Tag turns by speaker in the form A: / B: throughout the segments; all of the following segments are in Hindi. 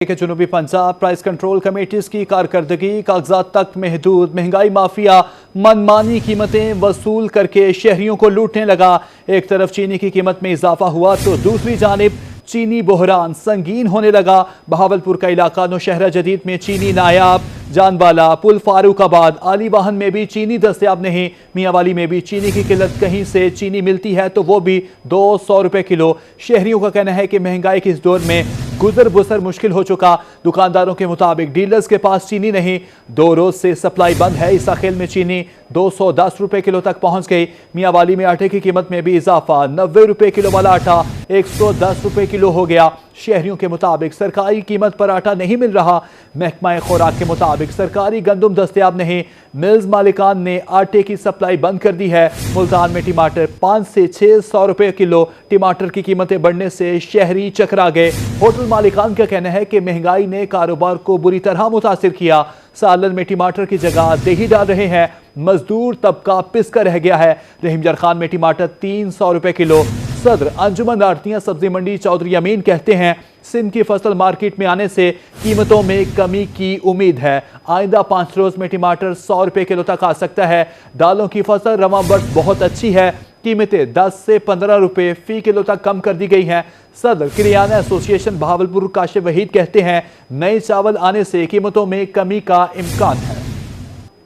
A: के जनूबी पंजाब प्राइस कंट्रोल कमेटीज की कारकर्दगी कागजात तक महदूद, महंगाई माफिया मनमानी कीमतें वसूल करके शहरियों को लूटने लगा। एक तरफ चीनी की कीमत में इजाफा हुआ तो दूसरी जानिब चीनी बहरान संगीन होने लगा। बहावलपुर का इलाका नौशहरा जदीद में चीनी नायाब, जानवाला, पुल फारूकाबाद, आली वाहन में भी चीनी दस्तयाब नहीं। मियांवाली में भी चीनी की किल्लत, कहीं से चीनी मिलती है तो वो भी 200 रुपए किलो। शहरियों का कहना है कि महंगाई के इस दौर में गुजर बसर मुश्किल हो चुका। दुकानदारों के मुताबिक डीलर्स के पास चीनी नहीं, 2 रोज से सप्लाई बंद है। इसाखेल में चीनी 210 रुपए किलो तक पहुंच गई। मियांवाली में आटे की कीमत में भी इजाफा, 90 रुपए किलो वाला आटा 110 रुपए किलो हो गया। शहरियों के मुताबिक सरकारी कीमत पर आटा नहीं मिल रहा। महकमा खुराक के मुताबिक सरकारी गंदम दस्तयाब नहीं। मिल्स मालिकान ने आटे की सप्लाई बंद कर दी है। मुल्तान में टमाटर 500 से 600 रुपए किलो। टमाटर की कीमतें बढ़ने से शहरी चकरा गए। होटल मालिकान का कहना है कि महंगाई ने कारोबार को बुरी तरह मुतासिर किया। सालन में टमाटर की जगह दही डाल रहे हैं। मजदूर तबका पिसकर रह गया है। रहीमजर खान में टमाटर 300 रुपए किलो। सदर अंजुमन आड़तियां सब्जी मंडी चौधरी अमीन कहते हैं सिंध की फसल मार्केट में आने से कीमतों में कमी की उम्मीद है। आइंदा 5 रोज में टमाटर 100 रुपए किलो तक आ सकता है। दालों की फसल रवा बर्स बहुत अच्छी है। कीमतें 10 से 15 रुपए फी किलो तक कम कर दी गई हैं। सदर किरियाना एसोसिएशन बहावलपुर काशिफ वहीद कहते हैं नए चावल आने से कीमतों में कमी का इम्कान है।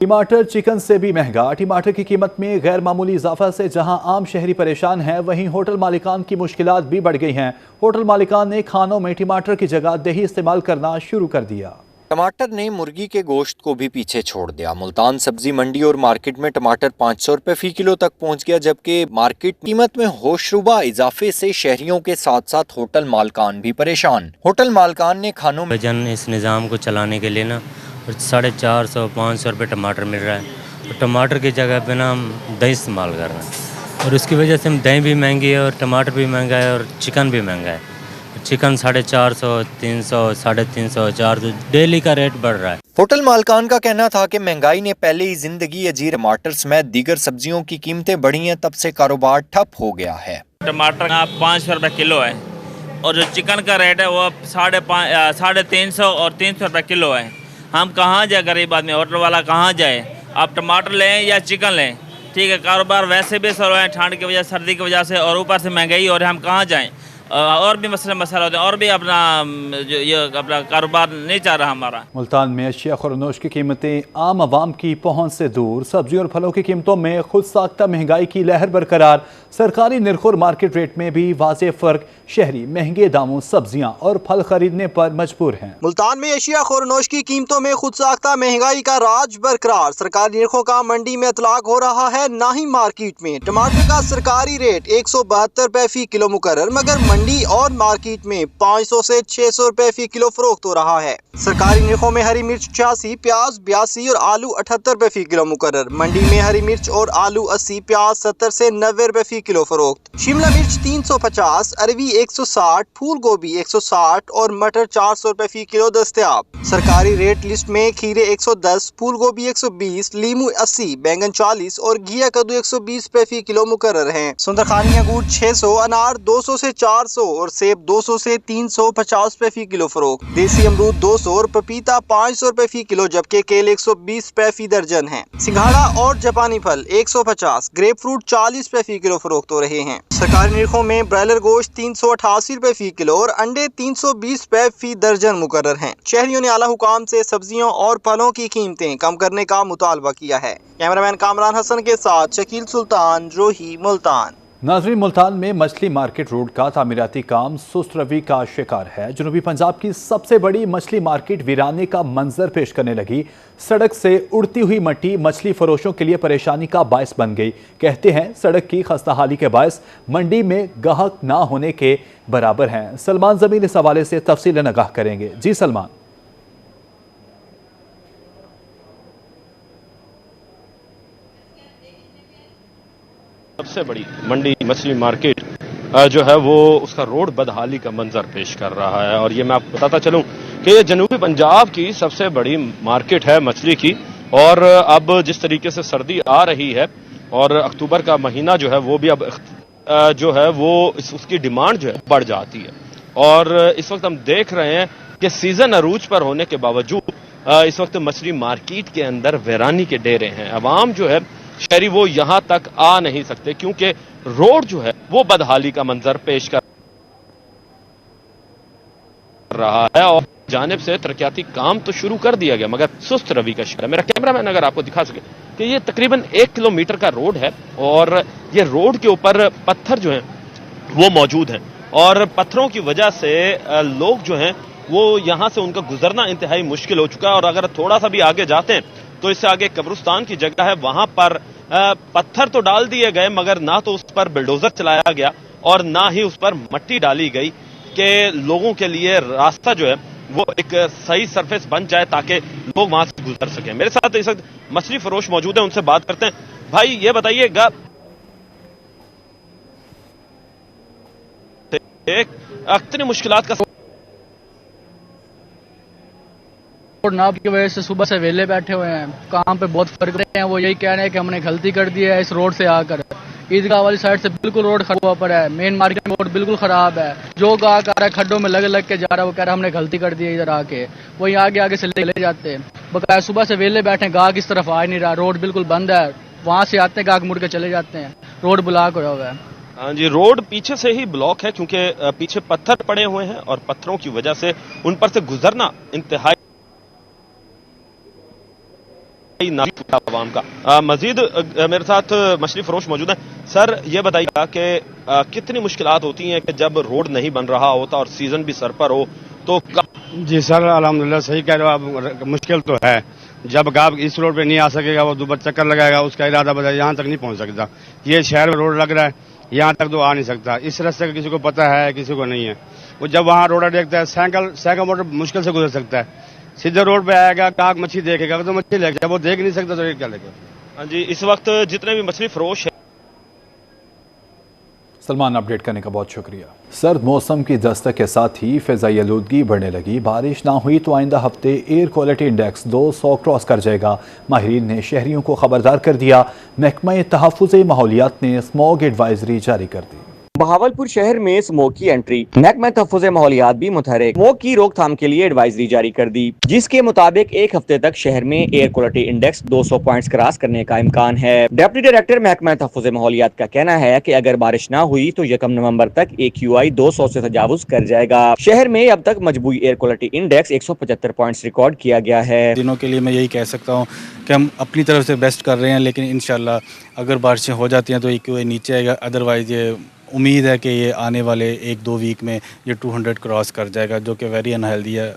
A: टमाटर चिकन से भी महंगा। टमाटर की कीमत में गैर मामूली इजाफा से जहां आम शहरी परेशान हैं, वहीं होटल मालिकान की मुश्किलात भी बढ़ गई हैं। होटल मालिकान ने खानों में टमाटर की जगह दही इस्तेमाल करना शुरू कर दिया।
B: टमाटर ने मुर्गी के गोश्त को भी पीछे छोड़ दिया। मुल्तान सब्जी मंडी और मार्केट में टमाटर 500 रुपए फी किलो तक पहुंच गया, जबकि मार्केट कीमत में होशरुबा इजाफे से शहरियों के साथ साथ होटल मालकान भी परेशान। होटल मालकान ने खानों में
C: इस निज़ाम को चलाने के लिए ना 450-500 रुपये टमाटर मिल रहा है। तो टमाटर की जगह पे ना हम दही इस्तेमाल कर रहे हैं और उसकी वजह से हम दही भी महंगी है और टमाटर भी महंगा है और चिकन भी महंगा है। चिकन 450, 300, 350, 400 डेली का रेट बढ़ रहा है।
B: होटल मालकान का कहना था कि महंगाई ने पहले ही जिंदगी अजीब। टमाटर समेत दीगर सब्जियों की कीमतें बढ़ी हैं, तब से कारोबार ठप हो गया है।
D: टमाटर 500 रुपये किलो है और जो चिकन का रेट है वो 350 और 300 रुपये किलो है। हम कहाँ जाए, गरीब आदमी, होटल वाला कहाँ जाए? आप टमाटर लें या चिकन लें, ठीक है। कारोबार वैसे भी सर है ठंड की वजह, सर्दी की वजह से, और ऊपर से महंगाई और हम कहाँ जाएं? और भी मसला होते हैं और भी अपना कारोबार नहीं चल रहा हमारा।
A: मुल्तान में अशिया खुरनोश की कीमतें आम आवाम की पहुंच से दूर। सब्जी और फलों की कीमतों में खुद साख्ता महंगाई की लहर बरकरार। सरकारी निर्ख और मार्केट रेट में भी वाज़ेह फर्क। शहरी महंगे दामों सब्जियां और फल खरीदने पर मजबूर हैं।
E: मुल्तान में अशिया खुरनोश की कीमतों में खुद साख्ता महंगाई का राज बरकरार। सरकारी निर्खों का मंडी में इतलाक हो रहा है, ना ही मार्केट में। टमाटर का सरकारी रेट 172 रुपए फी किलो मुकर्रर, मगर मंडी और मार्केट में 500 से 600 रुपए फी किलो फरोख्त हो रहा है। सरकारी निर्खों में हरी मिर्च 86, प्याज 82 और आलू 78 रुपए फी किलो मुकर्रर। मंडी में हरी मिर्च और आलू 80, प्याज 70 से 90 रुपए फी किलो फरोख्त। शिमला मिर्च 350, अरवी 160, फूल गोभी 160 और मटर 400 रुपए फी किलो दस्तयाब। सरकारी रेट लिस्ट में खीरे 110, फूल गोभी 120, लीमू 80, बैंगन 40 और घिया कद्दू 120 रुपए फी किलो मुकर्रर हैं। सुंदरखानी अंगूर 600, अनार 200 से 400 और सेब 200 से 350 रुपए फी किलो फरोख्त। देसी अमरूद 200 और पपीता 500 रुपए फी किलो, जबकि केले 120 रुपए फी दर्जन हैं। सिंघाड़ा और जापानी फल 150, ग्रेप फ्रूट 40 रुपए फी किलो फरोख्त हो रहे हैं। सरकारी निर्खों में ब्रायलर गोश्त 388 रुपए फी किलो और अंडे 320 रुपए फी दर्जन मुकर्रर हैं। शहरियों ने आला हुकाम से सब्जियों और फलों की कीमतें कम करने का मुतालबा किया है। कैमरामैन कामरान हसन के साथ शकील सुल्तान, रोही, मुल्तान।
A: नाज़रीन, मुल्तान में मछली मार्केट रोड का तामीराती काम सुस्त रवी का शिकार है। जनूबी पंजाब की सबसे बड़ी मछली मार्केट वीराने का मंजर पेश करने लगी। सड़क से उड़ती हुई मट्टी मछली फरोशों के लिए परेशानी का बायस बन गई। कहते हैं सड़क की खस्ताहाली के बायस मंडी में गाहक ना होने के बराबर हैं। सलमान जमीन इस हवाले से तफसील नगाह करेंगे। जी सलमान।
F: सबसे बड़ी मंडी मछली मार्केट जो है वो उसका रोड बदहाली का मंजर पेश कर रहा है। और ये मैं आपको बताता चलूं कि ये जनूबी पंजाब की सबसे बड़ी मार्केट है मछली की। और अब जिस तरीके से सर्दी आ रही है और अक्टूबर का महीना जो है वो भी अब जो है वो उसकी डिमांड जो है बढ़ जाती है। और इस वक्त हम देख रहे हैं कि सीजन अरूज पर होने के बावजूद इस वक्त मछली मार्केट के अंदर वीरानी के डेरे हैं। अवाम जो है शहरी वो यहां तक आ नहीं सकते क्योंकि रोड जो है वो बदहाली का मंजर पेश कर रहा है और जानिब से तरक्याती काम तो शुरू कर दिया गया मगर सुस्त रवि का शिकार है। मेरा कैमरामैन अगर आपको दिखा सके कि ये तकरीबन 1 किलोमीटर का रोड है और ये रोड के ऊपर पत्थर जो हैं वो मौजूद हैं और पत्थरों की वजह से लोग जो हैं वो यहां से उनका गुजरना इंतहाई मुश्किल हो चुका है और अगर थोड़ा सा भी आगे जाते हैं तो इससे आगे कब्रिस्तान की जगह है, वहां पर पत्थर तो डाल दिए गए मगर ना तो उस पर बुलडोजर चलाया गया और ना ही उस पर मट्टी डाली गई कि लोगों के लिए रास्ता जो है वो एक सही सरफेस बन जाए ताकि लोग वहां से गुजर सकें। मेरे साथ इस वक्त मछली फरोश मौजूद है, उनसे बात करते हैं। भाई ये बताइएगा कितनी मुश्किलात का
G: रोड नाप की वजह से सुबह से वेले बैठे हुए हैं, काम पे बहुत फर्क रहे हैं। वो यही कह रहे हैं कि हमने गलती कर दी है इस रोड से आकर। ईदगाह वाली साइड से बिल्कुल रोड खराब हुआ पड़ा है, मेन मार्केट में रोड बिल्कुल खराब है। जो गाहक आ रहा है खड्डों में लग लग के जा रहा है, वो कह रहा है हमने गलती कर दी है इधर आके। वही आगे आगे से ले जाते हैं, बकाया सुबह से वेले बैठे, गाहक इस तरफ आ ही नहीं रहा, रोड बिल्कुल बंद है। वहां से आते हैं गाहक मुड़ के चले जाते हैं, रोड ब्लॉक हुआ हुआ है।
F: हाँ जी, रोड पीछे से ही ब्लॉक है क्योंकि पीछे पत्थर पड़े हुए हैं और पत्थरों की वजह से उन पर से गुजरना इंतहाई आवाम का। मजीद मेरे साथ मछली फरोश मौजूद है। सर ये बताइएगा कि कितनी मुश्किलात होती हैं कि जब रोड नहीं बन रहा होता और सीजन भी सर पर हो तो
H: जी सर, अल्हम्दुलिल्लाह सही कह रहे हो आप। मुश्किल तो है, जब गाहक इस रोड पे नहीं आ सकेगा वो दोबारा चक्कर लगाएगा, उसका इरादा बता यहाँ तक नहीं पहुँच सकता। ये शहर में रोड लग रहा है, यहाँ तक तो आ नहीं सकता। इस रास्ते का किसी को पता है किसी को नहीं है। वो जब वहाँ रोड देखता है साइकिल मोटर मुश्किल से गुजर सकता है। सीधे रोड पे आएगा, गाहक मच्छी देखेगा तो मच्छी लेगा, वो देख नहीं सकता तो ये क्या लेगा।
F: हाँ जी, इस वक्त जितने भी मछली फरोश है।
A: सलमान, अपडेट करने का बहुत शुक्रिया। सर्द मौसम की दस्तक के साथ ही फ़िज़ाई आलूदगी बढ़ने लगी। बारिश ना हुई तो आइंदा हफ्ते एयर क्वालिटी इंडेक्स 200 क्रॉस कर जाएगा। माहिरीन ने शहरियों को खबरदार कर दिया। महकमा तहफ़्फ़ुज़ माहौलियात ने स्मॉग एडवाइजरी जारी कर दी।
I: बहावलपुर शहर में स्मोक की एंट्री, महकमा तहफ़्फ़ुज़ माहौलियात भी मुतहरिक। स्मोक की रोकथाम के लिए एडवाइजरी जारी कर दी, जिसके मुताबिक एक हफ्ते तक शहर में air quality index 200 points cross करने का इम्कान है। डिप्टी डायरेक्टर महकमा तहफ़्फ़ुज़ माहौलियात का कहना है कि अगर बारिश ना हुई तो 1 नवंबर तक AQI 200 से तजावुज कर जाएगा। शहर में अब तक मजबूरी air quality index 175 points record किया गया है।
J: दिनों के लिए मैं यही कह सकता हूँ कि हम अपनी तरफ से बेस्ट कर रहे हैं, लेकिन इंशाल्लाह अगर बारिशें हो जाती हैं तो AQI नीचे आएगा। अदरवाइज ये उम्मीद है कि ये आने वाले 1-2 वीक में ये 200 क्रॉस कर जाएगा, जो कि वेरी अनहेल्दी है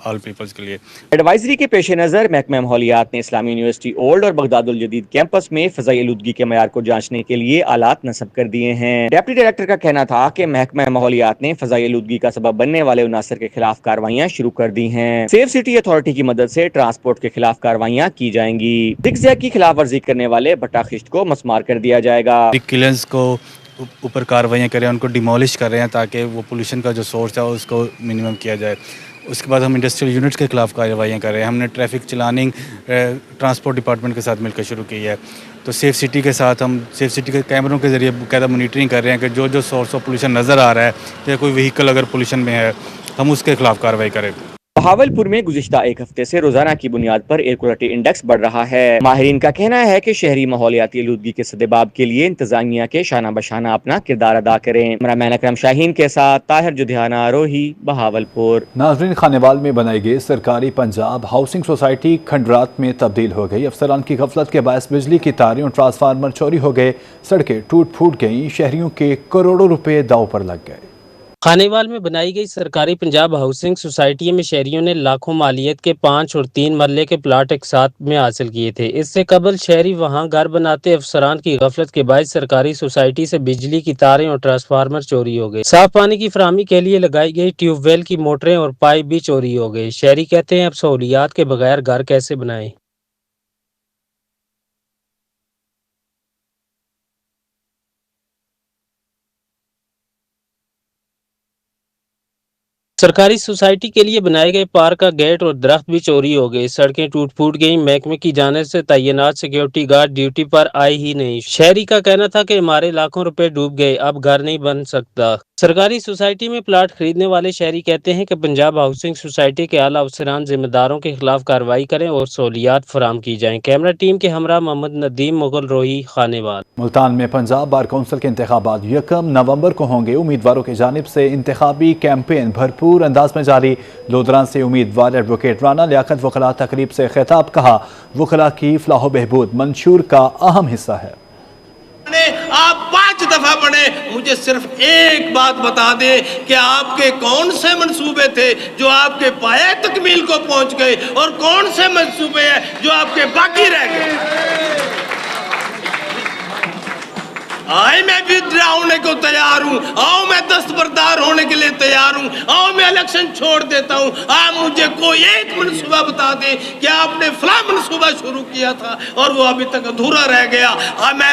J: ऑल पीपल्स के लिए।
I: एडवाइजरी के पेश नज़र महकमा माहौलियात ने इस्लामी यूनिवर्सिटी ओल्ड और बगदादुल जदीद कैंपस में फ़िज़ाई आलूदगी के मयार को जांचने के लिए आलात नस्ब कर दिए हैं। डिप्टी डायरेक्टर का कहना था कि महकमा माहौलियात ने फ़िज़ाई आलूदगी का सबब बनने वाले उनासर के खिलाफ कार्रवाइयाँ शुरू कर दी हैं। सेफ सिटी अथॉरिटी की मदद से ट्रांसपोर्ट के खिलाफ कार्रवाइयाँ की जाएंगी। जिगजैग की खिलाफ वर्जी करने वाले भट्टा खिश्त को मस्मार कर दिया जाएगा।
J: किलर्स को ऊपर कार्रवाइयाँ करें, उनको डिमोलिश कर रहे हैं ताकि वो पोल्यूशन का जो सोर्स है उसको मिनिमम किया जाए। उसके बाद हम इंडस्ट्रियल यूनिट्स के खिलाफ कार्रवाइयाँ कर रहे हैं। हमने ट्रैफिक चलानिंग ट्रांसपोर्ट डिपार्टमेंट के साथ मिलकर शुरू की है। तो सेफ सिटी के साथ हम सेफ सिटी के कैमरों के ज़रिए बाकायदा मॉनिटरिंग कर रहे हैं कि जो जो सोर्स ऑफ पोल्यूशन नज़र आ रहा है या कोई व्हीकल अगर पोल्यूशन में है हम उसके खिलाफ कार्रवाई करें।
I: बहावलपुर में गुज़िश्ता एक हफ्ते से रोजाना की बुनियाद पर एयर क्वालिटी इंडेक्स बढ़ रहा है। माहिरीन का कहना है कि शहरी माहौलियाती आलूदगी के सद्देबाब के लिए इंतजामिया के शाना बशाना अपना किरदार अदा करें। कैमरामैन अकरम शाहीन के साथ ताहिर जुधियाना, रोही, बहावलपुर।
A: नाजरीन, खानेवाल में बनाई गई सरकारी पंजाब हाउसिंग सोसाइटी खंडरात में तब्दील हो गई। अफसरान की गफलत के बायस बिजली की तारें और ट्रांसफार्मर चोरी हो गए, सड़कें टूट फूट गईं, शहरियों के करोड़ों रुपए दांव पर लग गए।
K: खानेवाल में बनाई गई सरकारी पंजाब हाउसिंग सोसाइटी में शहरियों ने लाखों मालियत के 5 और 3 मरले के प्लाट एक साथ में हासिल किए थे। इससे कबल शहरी वहां घर बनाते अफसरान की गफलत के बाद सरकारी सोसाइटी से बिजली की तारें और ट्रांसफार्मर चोरी हो गए। साफ पानी की फराहमी के लिए लगाई गई ट्यूबवेल की मोटरें और पाइप भी चोरी हो गए। शहरी कहते हैं अब सहूलियात के बगैर घर कैसे बनाएं। सरकारी सोसाइटी के लिए बनाए गए पार्क का गेट और दरख्त भी चोरी हो गए। सड़कें टूट फूट गईं। महकमे की जानिब से तैनात सिक्योरिटी गार्ड ड्यूटी पर आए ही नहीं। शहरी का कहना था कि हमारे लाखों रुपए डूब गए, अब घर नहीं बन सकता। सरकारी सोसाइटी में प्लाट खरीदने वाले शहरी कहते हैं कि पंजाब हाउसिंग सोसाइटी के आला अफसरान जिम्मेदारों के खिलाफ कार्रवाई करें और सहूलियात फराम की जाएं। कैमरा टीम के हमरा मोहम्मद नदीम, मुगल रोही, खानेवाल।
A: मुल्तान में पंजाब बार कौंसिल के इंतखाबात 1 नवंबर को होंगे। उम्मीदवारों की जानिब से इंतखाबी कैंपेन भरपूर अंदाज में जारी। लोधरान से उम्मीदवार एडवोकेट राना लियाकत वकला तकरीब से खिताब, कहा वकला की फलाह बहबूद मंशूर का अहम हिस्सा है।
L: आप 5 दफा बने, मुझे सिर्फ एक बात बता दें कि आपके कौन से मंसूबे थे जो आपके पाए तकमील को पहुंच गए और कौन से मंसूबे हैं जो आपके बाकी रह गए। आए मैं विड्रा होने को तैयार हूँ, आओ मैं दस्तबरदार होने के लिए तैयार हूँ, आओ मैं इलेक्शन छोड़ देता हूँ। आप मुझे कोई एक मनसूबा बता दें कि आपने फला मनसूबा शुरू किया था और वो अभी तक अधूरा रह गया।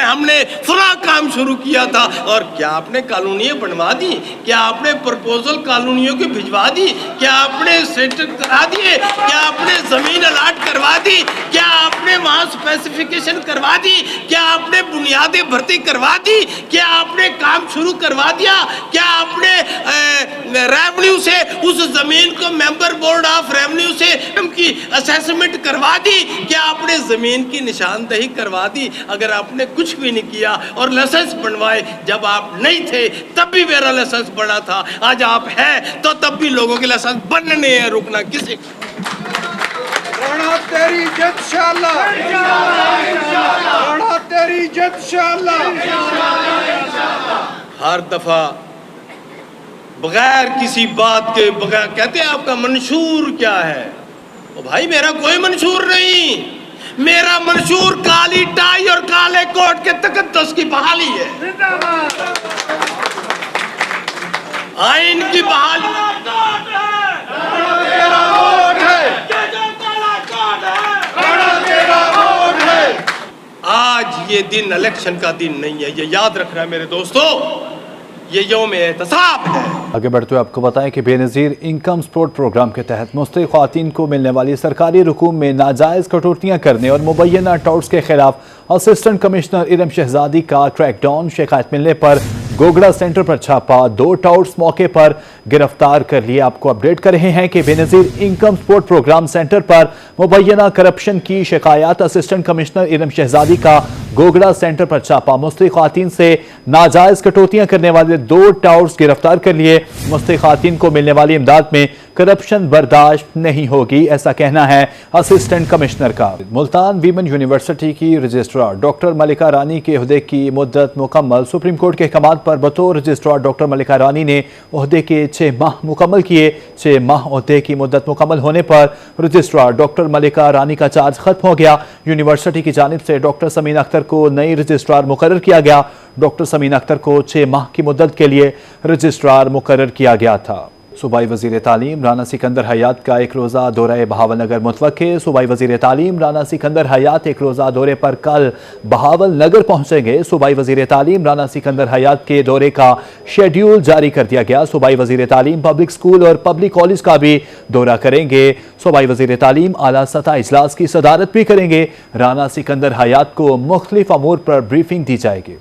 L: हमने फला काम शुरू किया था और क्या आपने कॉलोनियाँ बनवा दी? क्या आपने प्रपोजल कॉलोनियों की भिजवा दी? क्या आपने सेंटर करा दिए? क्या आपने जमीन अलाट करवा दी? क्या आपने वहाँ स्पेसिफिकेशन करवा दी? क्या आपने बुनियादी भर्ती करवा दी? क्या आपने काम शुरू करवा दिया? क्या आपने रेवेन्यू से उस जमीन को मेंबर बोर्ड ऑफ रेवेन्यू से उनकी असेसमेंट करवा दी? क्या आपने जमीन की निशानदही करवा दी? अगर आपने कुछ भी नहीं किया और लाइसेंस बनवाए, जब आप नहीं थे तब भी मेरा लाइसेंस बना था, आज आप हैं तो तब भी लोगों के लाइसेंस बनने हैं, रुकना किसी
M: तेरी जिद शाला, तेरी जिद शाला।
L: हर दफा बगैर किसी बात के बगैर कहते हैं आपका मंशूर क्या है? ओ भाई मेरा कोई मंशूर नहीं, मेरा मंशूर काली टाई और काले कोट के तकद्दुस की बहाली है, आइन की बहाली। आज ये दिन इलेक्शन का दिन नहीं है, ये याद रखना है मेरे दोस्तों, ये यौम एहतसाब है।
A: आगे बढ़ते हुए आपको बताएं कि बेनज़ीर इनकम सपोर्ट प्रोग्राम के तहत मुस्तहिक़ ख़वातीन को मिलने वाली सरकारी रकूम में नाजायज़ कटौतियाँ करने और मुबैना टॉर्च के खिलाफ असिस्टेंट कमिश्नर इरम शहजादी का क्रैकडाउन। शिकायत मिलने पर गोगड़ा सेंटर पर छापा, 2 टाउट्स मौके पर गिरफ्तार कर लिए। आपको अपडेट कर रहे हैं कि Benazir income support programme centre पर मुबैना करप्शन की शिकायत। असिस्टेंट कमिश्नर इरम शहजादी का गोगड़ा सेंटर पर छापा, मुस्तहिक़ ख़वातीन से नाजायज़ कटौतियाँ करने वाले 2 टाउट्स गिरफ्तार कर लिए। मुस्तहिक़ ख़वातीन को मिलने वाली इमदाद में करप्शन बर्दाश्त नहीं होगी, ऐसा कहना है असिस्टेंट कमिश्नर का। मुल्तान वीमेन यूनिवर्सिटी की रजिस्ट्रार डॉक्टर मलिका रानी के ओहदे की मुद्दत मुकम्मल। सुप्रीम कोर्ट के अहकाम पर बतौर रजिस्ट्रार डॉक्टर मलिका रानी ने ओहदे के 6 माह मुकम्मल किए। 6 माह ओहदे की मुद्दत मुकम्मल होने पर रजिस्ट्रार डॉक्टर मलिका रानी का चार्ज खत्म हो गया। यूनिवर्सिटी की जानिब से डॉक्टर समीना अख्तर को नई रजिस्ट्रार मुकर्रर किया गया। डॉक्टर समीना अख्तर को 6 माह की मुद्दत के लिए रजिस्ट्रार मुकर्रर किया गया था। सूबाई वज़ीर तालीम राना सिकंदर हयात का 1 रोज़ा दौरा बहावल नगर मुतवक्के। सूबाई वज़ीर तालीम राना सिकंदर हयात 1 रोज़ा दौरे पर कल बहावल नगर पहुँचेंगे। सूबाई वज़ीर तालीम राना सिकंदर हयात के दौरे का शेड्यूल जारी कर दिया गया। सूबाई वज़ीर तालीम पब्लिक स्कूल और पब्लिक कॉलेज का भी दौरा करेंगे। सूबाई वज़ीर तालीम आला सतह इजलास की सदारत भी करेंगे। राना सिकंदर हयात को मुख्तलिफ अमूर पर ब्रीफिंग दी जाएगी।